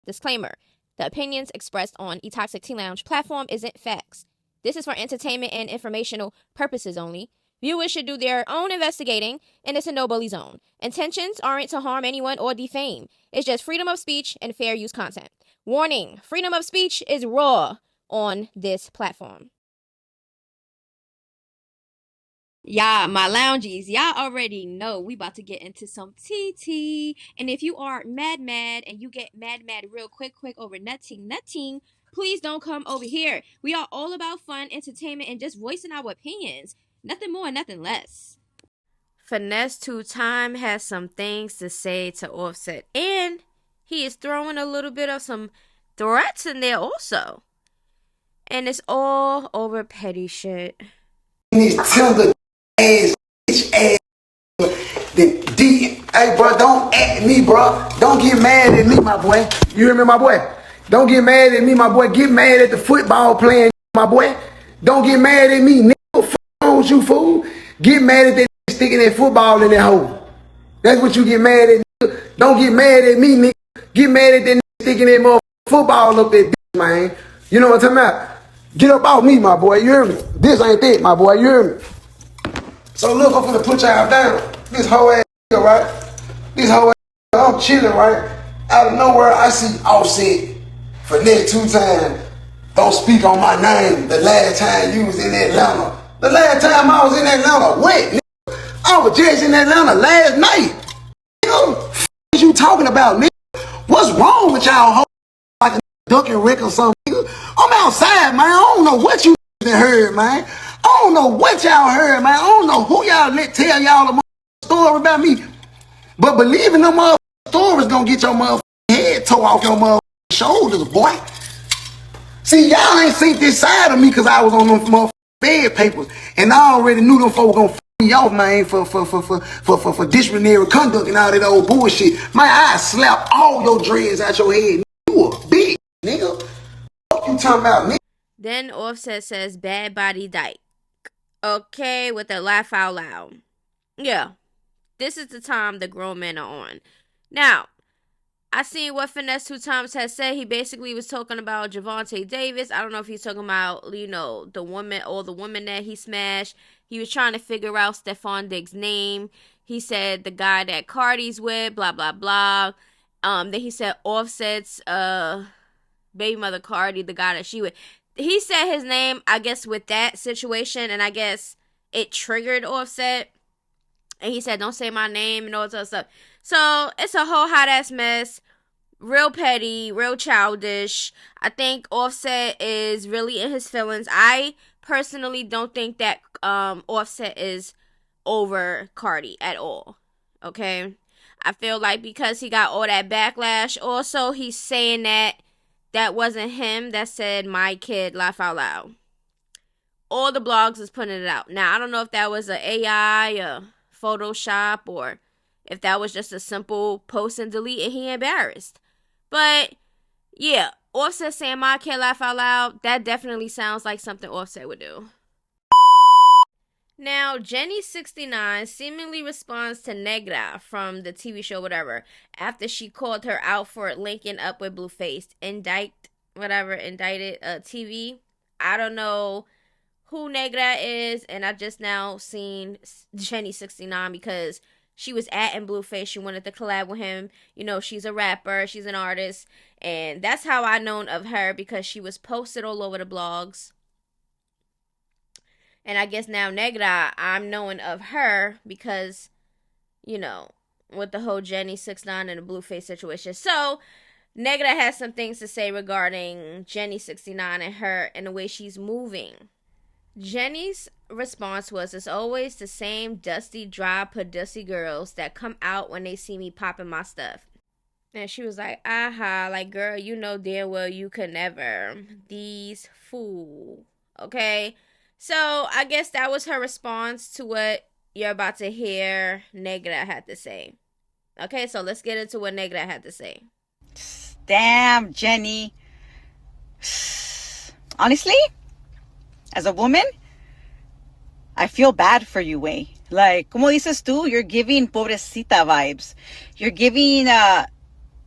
Disclaimer. The opinions expressed on eToxic Tea Lounge platform isn't facts. This is for entertainment and informational purposes only. Viewers should do their own investigating, and it's a no-bully zone. Intentions aren't to harm anyone or defame. It's just freedom of speech and fair use content. Warning, freedom of speech is raw on this platform. Y'all, my loungies, y'all already know we about to get into some TT. And if you are mad and you get mad real quick over nothing, please don't come over here. We are all about fun, entertainment, and just voicing our opinions. Nothing more, nothing less. Finesse2tymes has some things to say to Offset. And he is throwing a little bit of some threats in there also. And it's all over petty shit. These tender ass, bitch ass, hey bro, don't at me, bro. Don't get mad at me, my boy. You hear me, my boy? Don't get mad at me, my boy. Get mad at the football playing, my boy. Don't get mad at me, nigga. F*** you, fool. Get mad at that sticking that football in that hole. That's what you get mad at, nigga. Don't get mad at me, nigga. Get mad at that nigga sticking that motherfucking football up that bitch, man. You know what I'm talking about? Get up off me, my boy. You hear me? This ain't it, my boy. You hear me? So look, I'm finna put y'all down. This whole ass nigga, right? This whole ass nigga, I'm chilling, right? Out of nowhere, I see Offset Finesse2tymes. Don't speak on my name. The last time you was in Atlanta. The last time I was in Atlanta, what, nigga? I was just in Atlanta last night. Nigga, what is you talking about, nigga? What's wrong with y'all hoes? Like a ducking wreck or something, nigga? I'm outside, man. I don't know what you heard, man. I don't know what y'all heard, man. I don't know who y'all let tell y'all the story about me. But believing them motherfucking stories gonna get your motherfucking head tore off your motherfucking shoulders, boy. See, y'all ain't seen this side of me because I was on them motherfucking bed papers. And I already knew them folks gonna f me off, man, for disciplinary conduct and all that old bullshit. My eyes slap all your dreads out your head. You a bitch, nigga. What you talking about, nigga? Then Offset says, bad body dyke. Okay, with a laugh out loud. Yeah, this is the time the grown men are on. Now, I seen what Finesse2tymes has said. He basically was talking about Javante Davis. I don't know if he's talking about, you know, the woman or the woman that he smashed. He was trying to figure out Stephon Diggs' name. He said the guy that Cardi's with, blah, blah, blah. Then he said Offset's baby mother Cardi, the guy that she with. He said his name, I guess, with that situation, and I guess it triggered Offset. And he said, don't say my name and all that stuff. So, it's a whole hot-ass mess. Real petty, real childish. I think Offset is really in his feelings. I personally don't think that Offset is over Cardi at all. Okay? I feel like because he got all that backlash, also, he's saying that wasn't him that said my kid, laugh out loud. All the blogs is putting it out. Now, I don't know if that was an AI, a Photoshop, or if that was just a simple post and delete and he embarrassed. But, yeah, Offset saying my kid, laugh out loud, that definitely sounds like something Offset would do. Now, Jenny69 seemingly responds to Negra from the TV show, whatever, after she called her out for linking up with Blueface. Indicted TV. I don't know who Negra is, and I just now seen Jenny69 because she was in Blueface. She wanted to collab with him. You know, she's a rapper, she's an artist, and that's how I known of her because she was posted all over the blogs. And I guess now Negra, I'm knowing of her because, you know, with the whole Jenny69 and the Blueface situation. So, Negra has some things to say regarding Jenny69 and her and the way she's moving. Jenny's response was, it's always the same dusty, dry, pussy girls that come out when they see me popping my stuff. And she was like, aha, like, girl, you know damn well you could never. These fool. Okay? So, I guess that was her response to what you're about to hear Negra had to say. Okay, so let's get into what Negra had to say. Damn, Jenny. Honestly, as a woman, I feel bad for you, way. Like, como dices tú, you're giving pobrecita vibes. You're giving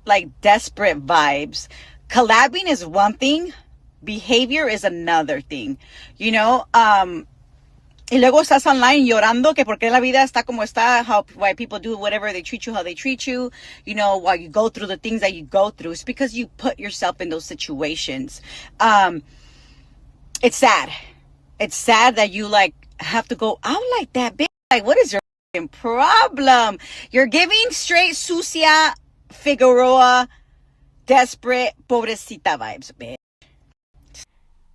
like desperate vibes. Collabing is one thing, behavior is another thing. You know, y luego estás online llorando que porque la vida está como está, why people do whatever they treat you, how they treat you, you know, while you go through the things that you go through. It's because you put yourself in those situations. It's sad. It's sad that you like have to go out like that, bitch. Like, what is your problem? You're giving straight sucia, Figueroa, desperate, pobrecita vibes, bitch.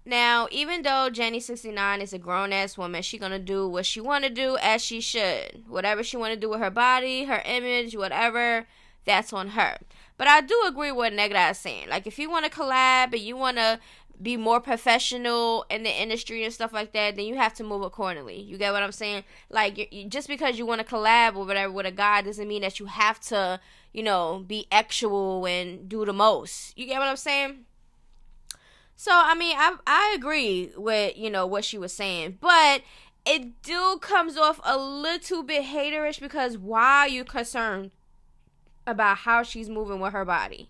Now, even though Jenny69 is a grown-ass woman, she gonna do what she want to do as she should. Whatever she want to do with her body, her image, whatever, that's on her. But I do agree with what Negra is saying. Like, if you want to collab and you want to be more professional in the industry and stuff like that, then you have to move accordingly. You get what I'm saying? Like, just because you want to collab or whatever with a guy doesn't mean that you have to, you know, be actual and do the most. You get what I'm saying? So, I mean, I agree with, you know, what she was saying. But it do comes off a little bit haterish because why are you concerned about how she's moving with her body?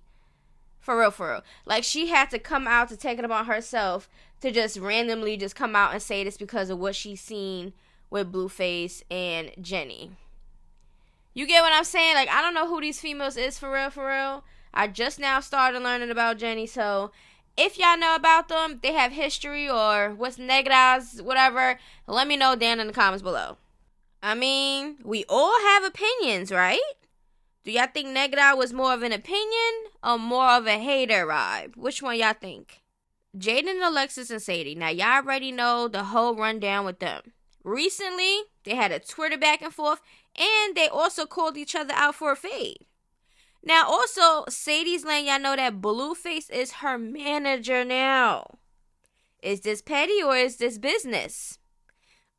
For real, for real. Like, she had to come out to take it upon herself to just randomly just come out and say this because of what she's seen with Blueface and Jenny. You get what I'm saying? Like, I don't know who these females is for real, for real. I just now started learning about Jenny, so if y'all know about them, they have history or what's Negra's, whatever, let me know down in the comments below. I mean, we all have opinions, right? Do y'all think Negra was more of an opinion or more of a hater vibe? Which one y'all think? Jaden, Alexis, and Sadie. Now, y'all already know the whole rundown with them. Recently, they had a Twitter back and forth, and they also called each other out for a fade. Now, also, Sadie's letting y'all know that Blueface is her manager now. Is this petty or is this business?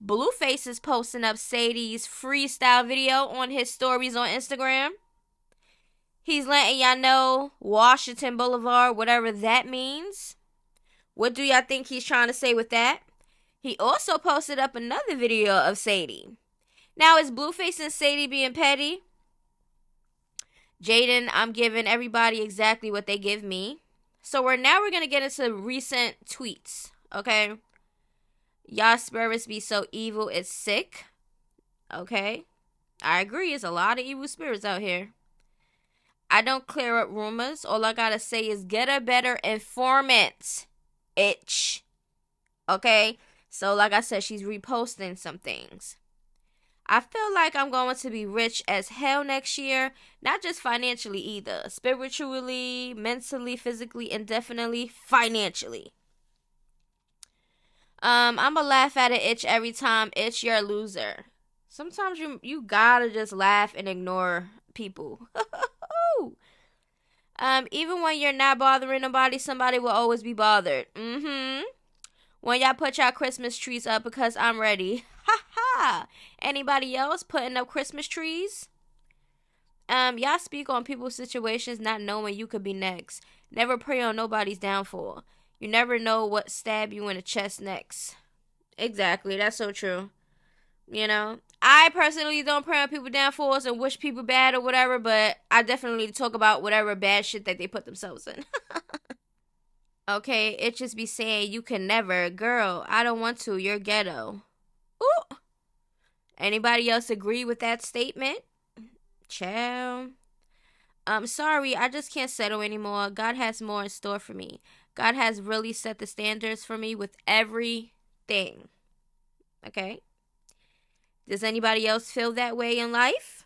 Blueface is posting up Sadie's freestyle video on his stories on Instagram. He's letting y'all know Washington Boulevard, whatever that means. What do y'all think he's trying to say with that? He also posted up another video of Sadie. Now, is Blueface and Sadie being petty? Jaden, I'm giving everybody exactly what they give me. So we're going to get into recent tweets, okay? Y'all spirits be so evil, it's sick. Okay? I agree, it's a lot of evil spirits out here. I don't clear up rumors. All I gotta say is get a better informant. Itch. Okay? So like I said, she's reposting some things. I feel like I'm going to be rich as hell next year. Not just financially either. Spiritually, mentally, physically, and definitely financially. I'ma laugh at an itch every time. Itch, you're a loser. Sometimes you gotta just laugh and ignore people. Even when you're not bothering nobody, somebody will always be bothered. When y'all put y'all Christmas trees up because I'm ready. Ha ha. Anybody else putting up Christmas trees? Y'all speak on people's situations not knowing you could be next. Never pray on nobody's downfall. You never know what stab you in the chest next. Exactly, that's so true. You know, I personally don't pray on people's downfalls and wish people bad or whatever, but I definitely talk about whatever bad shit that they put themselves in. Okay, it just be saying you can never. Girl, I don't want to. You're ghetto. Ooh. Anybody else agree with that statement? Ciao. Sorry, I just can't settle anymore. God has more in store for me. God has really set the standards for me with everything. Okay? Does anybody else feel that way in life?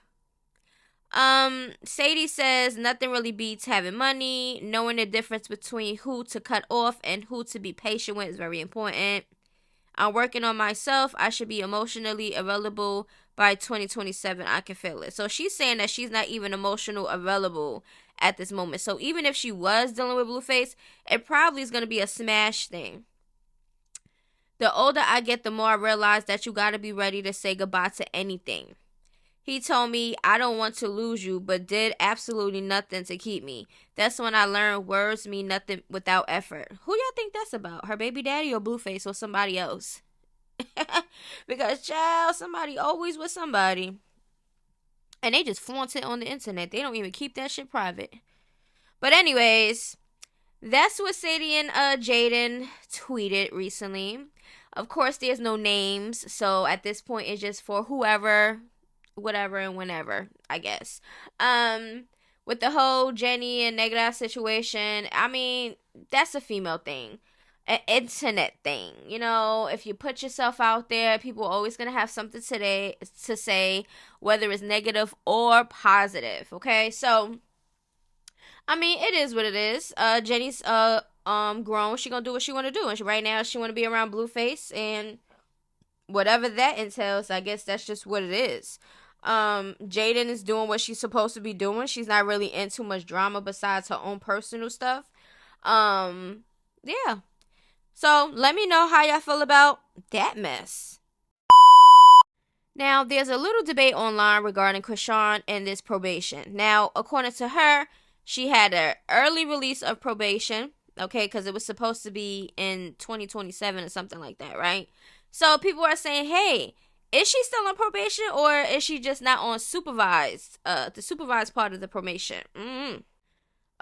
Sadie says nothing really beats having money. Knowing the difference between who to cut off and who to be patient with is very important. I'm working on myself. I should be emotionally available by 2027. I can feel it. So she's saying that she's not even emotional available at this moment. So even if she was dealing with Blueface, it probably is going to be a smash thing. The older I get, the more I realize that you got to be ready to say goodbye to anything. He told me I don't want to lose you, but did absolutely nothing to keep me. That's when I learned words mean nothing without effort. Who y'all think that's about? Her baby daddy or Blueface or somebody else? Because, child, somebody always with somebody. And they just flaunt it on the internet. They don't even keep that shit private. But anyways, that's what Sadie and Jaden tweeted recently. Of course, there's no names, so at this point, it's just for whoever, whatever, and whenever, I guess. With the whole Jenny and Negra situation, I mean, that's a female thing, an internet thing. You know, if you put yourself out there, people are always gonna have something today to say, whether it's negative or positive. Okay, so I mean, it is what it is. Jenny's grown. She gonna do what she wanna do, and right now she wanna be around Blueface, and whatever that entails, I guess that's just what it is. Jaden is doing what she's supposed to be doing. She's not really in too much drama besides her own personal stuff. Yeah. So let me know how y'all feel about that mess. Now, there's a little debate online regarding Chrisean and this probation. Now, according to her, she had an early release of probation, okay, because it was supposed to be in 2027 or something like that, right? So people are saying, hey, is she still on probation, or is she just not on supervised, the supervised part of the probation?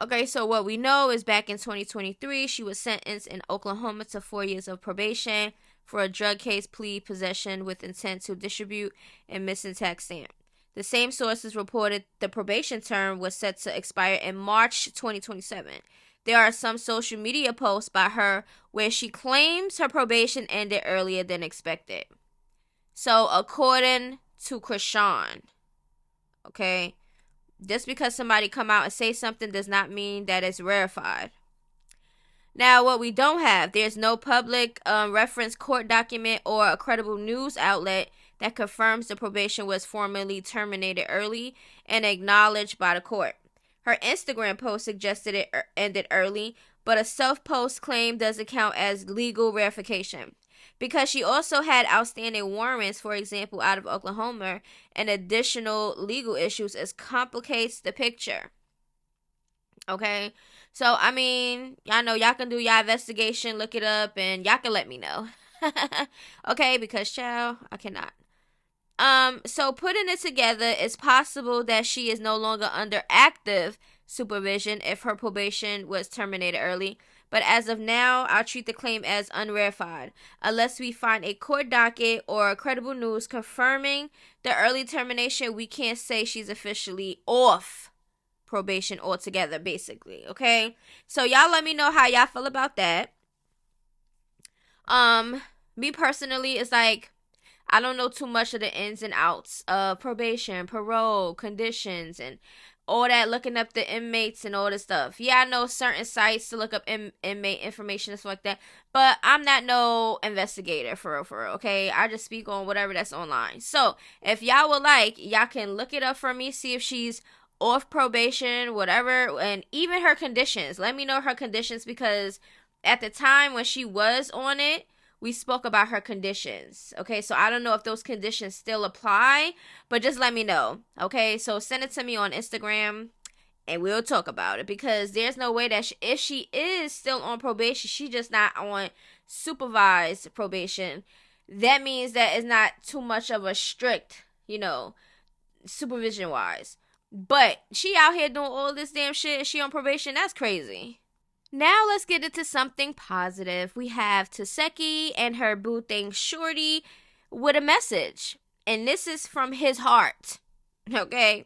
Okay, so what we know is back in 2023, she was sentenced in Oklahoma to 4 years of probation for a drug case plea possession with intent to distribute and missing tax stamp. The same sources reported the probation term was set to expire in March 2027. There are some social media posts by her where she claims her probation ended earlier than expected. So, according to Chrisean, okay, just because somebody come out and say something does not mean that it's verified. Now, what we don't have, there's no public reference court document or a credible news outlet that confirms the probation was formally terminated early and acknowledged by the court. Her Instagram post suggested it ended early, but a self-post claim doesn't count as legal verification. Because she also had outstanding warrants, for example, out of Oklahoma, and additional legal issues, it complicates the picture. Okay? So, I mean, y'all know y'all can do y'all investigation, look it up, and y'all can let me know. Okay? Because, child, I cannot. So putting it together, it's possible that she is no longer under active supervision if her probation was terminated early. But as of now, I'll treat the claim as unverified, unless we find a court docket or credible news confirming the early termination. We can't say she's officially off probation altogether, basically. Okay, so y'all let me know how y'all feel about that. Me personally, it's like, I don't know too much of the ins and outs of probation, parole, conditions, and all that, looking up the inmates and all this stuff. Yeah, I know certain sites to look up inmate information and stuff like that, but I'm not no investigator for real, okay? I just speak on whatever that's online. So, if y'all would like, y'all can look it up for me, see if she's off probation, whatever, and even her conditions. Let me know her conditions, because at the time when she was on it, we spoke about her conditions, okay? So I don't know if those conditions still apply, but just let me know, okay? So send it to me on Instagram, and we'll talk about it, because there's no way that if she is still on probation, she's just not on supervised probation. That means that it's not too much of a strict, supervision-wise. But she out here doing all this damn shit, and she on probation. That's crazy. Now let's get into something positive. We have Tesehki and her boo thing Shorty with a message. And this is from his heart. Okay?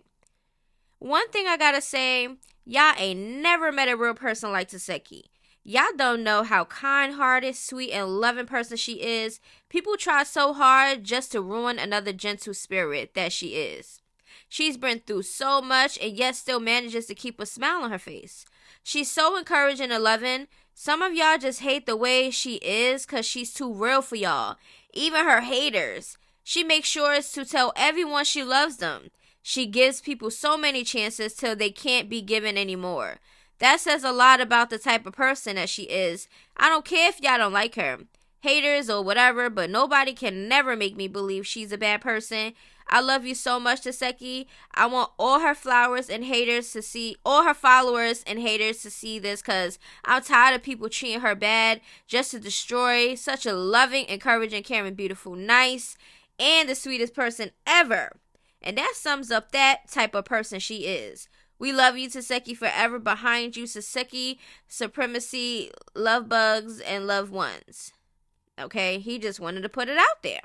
One thing I gotta say, y'all ain't never met a real person like Tesehki. Y'all don't know how kind-hearted, sweet, and loving person she is. People try so hard just to ruin another gentle spirit that she is. She's been through so much and yet still manages to keep a smile on her face. She's so encouraging and loving. Some of y'all just hate the way she is because she's too real for y'all. Even her haters. She makes sure to tell everyone she loves them. She gives people so many chances till they can't be given anymore. That says a lot about the type of person that she is. I don't care if y'all don't like her, haters or whatever, but nobody can never make me believe she's a bad person. I love you so much, Tesehki. I want all her followers and haters to see this, because I'm tired of people treating her bad just to destroy such a loving, encouraging, caring, beautiful, nice, and the sweetest person ever. And that sums up that type of person she is. We love you, Tesehki, forever behind you. Tesehki, supremacy, love bugs, and loved ones. Okay, he just wanted to put it out there.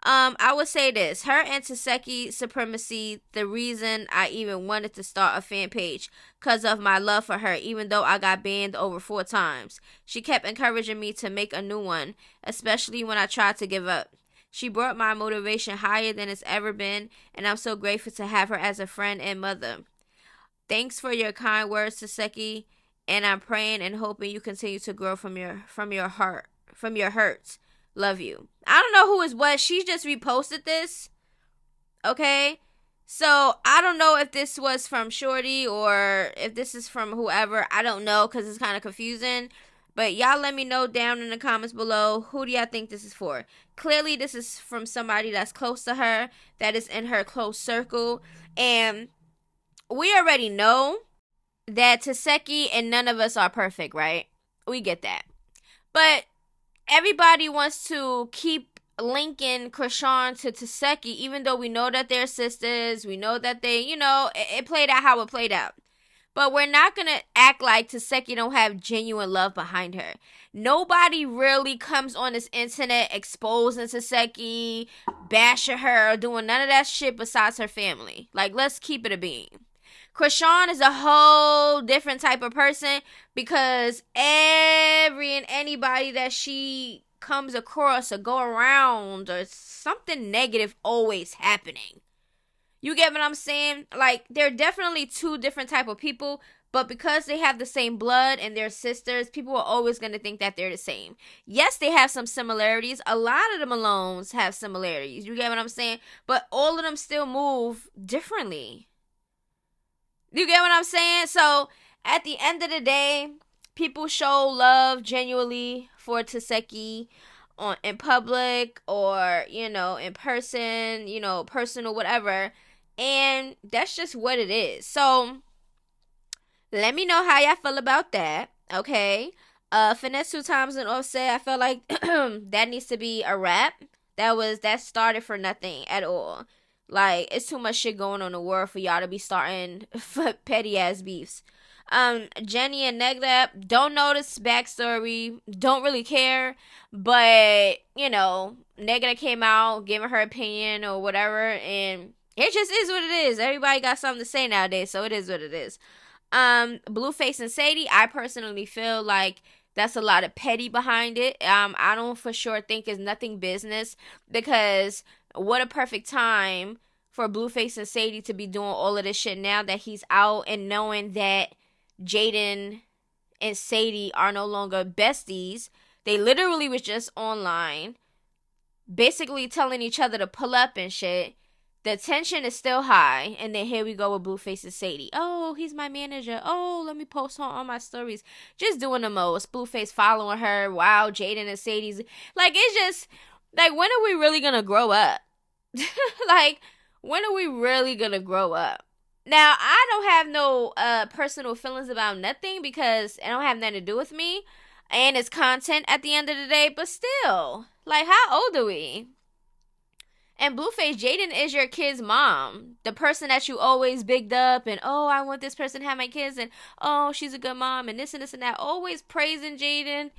I would say this. Her and Tesehki supremacy, the reason I even wanted to start a fan page, because of my love for her, even though I got banned over 4 times. She kept encouraging me to make a new one, especially when I tried to give up. She brought my motivation higher than it's ever been, and I'm so grateful to have her as a friend and mother. Thanks for your kind words, Tesehki, and I'm praying and hoping you continue to grow from your hurts. Love you. I don't know who is what. She just reposted this. Okay? So, I don't know if this was from Shorty or if this is from whoever. I don't know because it's kind of confusing. But y'all let me know down in the comments below. Who do y'all think this is for? Clearly, this is from somebody that's close to her. That is in her close circle. And we already know that Tesehki and none of us are perfect, right? We get that. But everybody wants to keep linking Chrisean to Tesehki, even though we know that they're sisters. We know that they, it played out how it played out. But we're not going to act like Tesehki don't have genuine love behind her. Nobody really comes on this internet exposing Tesehki, bashing her, or doing none of that shit besides her family. Like, let's keep it a beam. Chrisean is a whole different type of person because every and anybody that she comes across or go around or something negative always happening. You get what I'm saying? Like, they're definitely 2 different type of people, but because they have the same blood and they're sisters, people are always going to think that they're the same. Yes, they have some similarities. A lot of them alones have similarities. You get what I'm saying? But all of them still move differently. You get what I'm saying? So, at the end of the day, people show love genuinely for Tesehki in public or, in person, personal, whatever. And that's just what it is. So, let me know how y'all feel about that, okay? Finesse2tymes and Offset, I feel like that needs to be a wrap. That started for nothing at all. Like, it's too much shit going on in the world for y'all to be starting petty ass beefs. Jenny and Negra, don't know this backstory, don't really care, but, Negra came out giving her opinion or whatever, and it just is what it is. Everybody got something to say nowadays, so it is what it is. Blueface and Sadie, I personally feel like that's a lot of petty behind it. I don't for sure think it's nothing business, because what a perfect time for Blueface and Sadie to be doing all of this shit now that he's out, and knowing that Jaden and Sadie are no longer besties. They literally was just online, basically telling each other to pull up and shit. The tension is still high, and then here we go with Blueface and Sadie. Oh, he's my manager. Oh, let me post on all my stories. Just doing the most. Blueface following her. Wow, Jaden and Sadie's. Like, it's just, like, when are we really gonna grow up? Like, when are we really gonna grow up? Now, I don't have no personal feelings about nothing because it don't have nothing to do with me. And it's content at the end of the day. But still, like, how old are we? And Blueface, Jaden is your kid's mom. The person that you always bigged up and, oh, I want this person to have my kids, and, oh, she's a good mom, and this and this and that. Always praising Jaden,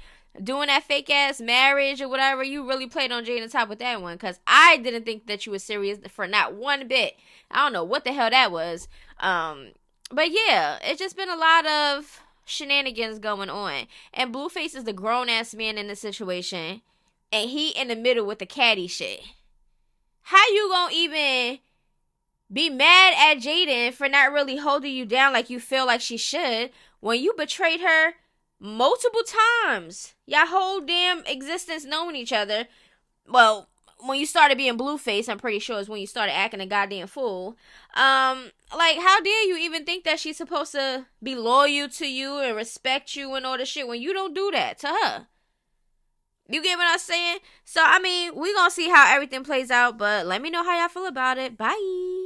doing that fake ass marriage or whatever. You really played on Jaden's top with that one, because I didn't think that you were serious for not one bit. I don't know what the hell that was. But yeah, it's just been a lot of shenanigans going on. And Blueface is the grown ass man in the situation, and he in the middle with the catty shit. How you gonna even be mad at Jaden for not really holding you down like you feel like she should when you betrayed her multiple times? Y'all whole damn existence knowing each other. Well, when you started being Blueface, I'm pretty sure is when you started acting a goddamn fool. Like, how dare you even think that she's supposed to be loyal to you and respect you and all this shit when you don't do that to her? You get what I'm saying? So, I mean, we gonna see how everything plays out, but let me know how y'all feel about it. Bye.